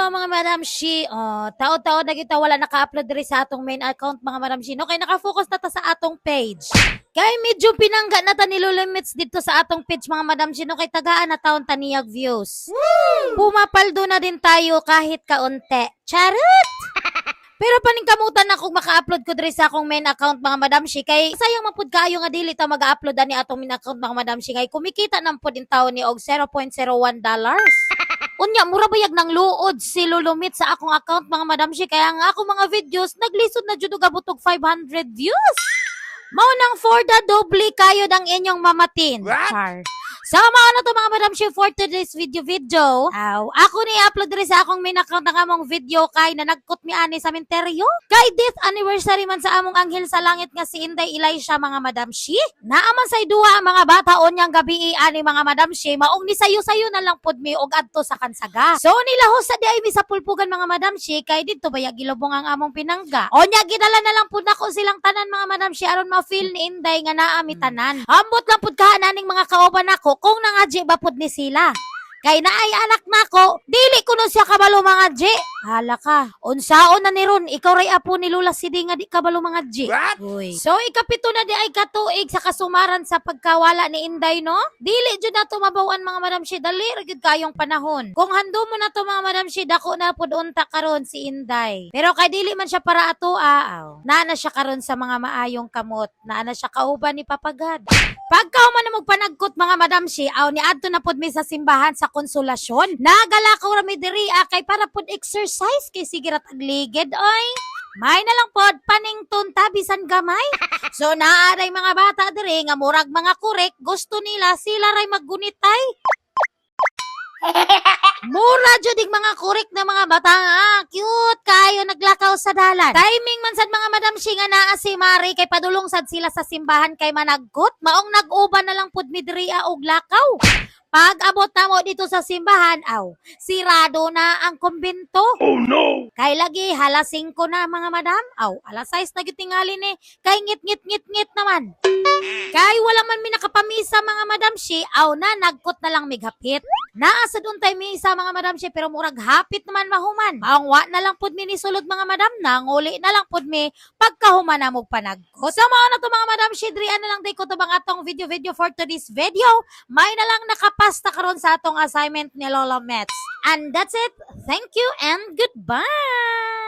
mo mga Madam Shi, tao-tao na kita wala naka-upload diri sa atong main account mga Madam Shi. No, kay naka-focus na ta sa atong page. Kay medyo pinangga na ta ni limits dito sa atong page mga Madam Shi. No, kay tagaan na taon taniyag views. Pumapaldo na din tayo kahit kaunti. Charot! Pero paningkamutan na kung maka-upload ko diri sa akong main account mga Madam Shi kay sayang mapud kayo nga dili ta mag-upload ani atong main account mga Madam Shi kay kumikita nang pud in taon ni og $0.01. Unya mura bayag nang luod si Lulumit sa akong account mga Madam Shi kaya nga akong mga videos naglisod na jud og abot og 500 views. Mao nang for the doble kayo dang inyong mamatin. Char. So, mao na to mga Madam Shi for today's video. Ako ni upload rin sa akong main account ng among video kay na nagkot mi ani sa menteryo. Kay death anniversary man sa among anghel sa langit nga si Inday Elisha mga Madam Shi. Naaman say duha ang mga bata onyang gabi ani mga Madam Shi. Maong ni sayo-sayo na lang pod mi og adto sa kansaga. So, nilahos sa di ay mi sa pulpugan mga Madam Shi kay didto bayag gilubong ang among pinangga. Onya gidala na lang pod nako silang tanan mga Madam Shi aron ma-feel ni Inday nga naa mi tanan. Ambot lang pod kaananing mga kauban nako kung nangadji ba pud ni sila. Kay naay anak nako, dili ko no siya kabalo mga G. Hala ka. Unsaon na ni ron, ikaw ray apo ni Lula Sidi nga di kabalo mga G. Uy. So ikapito na di ay katuig sa kasumaran sa pagkawala ni Inday no? Dili jud na tumabawan mga Madam Shi, dali ra gyud kayong panahon. Kung hando mo na to mga Madam Shi, dako na pud unta karon si Inday. Pero kay dili man siya para ato naa na siya karon sa mga maayong kamot. Naa na siya kauban ni Papagad. Pagka man mo panagkot mga Madam Shi, ni adto na pud mi sa simbahan sa konsolasyon. Nagala ko rami diri kay para pud exercise kay sige ra tagligid oy. May na lang pod panington tabisan gamay. So naaray mga bata diri nga murag mga kurek, gusto nila sila ray maggunitay. Mura judig mga kurek na mga bata cute kayo naglakaw sa dalan. Timing man sad mga Madam Shi nga naa si Mari kay padulong sad sila sa simbahan kay managkot. Maong nag-uban na lang pud mi diri og lakaw. Pag abot na mo dito sa simbahan, sirado na ang kumbento. Oh no! Kay lagi, halas 5 na mga madam. Alas 6 na gitingali ni. Kay ngit naman. Kay wala man mi nakapamisa mga Madam Shi, nagkot na lang mighapit. Naasa doon tayo misa mga Madam Shi, pero murag hapit naman mahuman. Maungwa na lang pud mi ni sulod mga madam, nanguli na lang pud mi pagkahuman na mo panagkot. So mao na to mga Madam Shi, diri na lang day ko to bang atong video for today's video. May na lang nakapasta karon sa atong assignment ni Lola Mets. And that's it. Thank you and goodbye!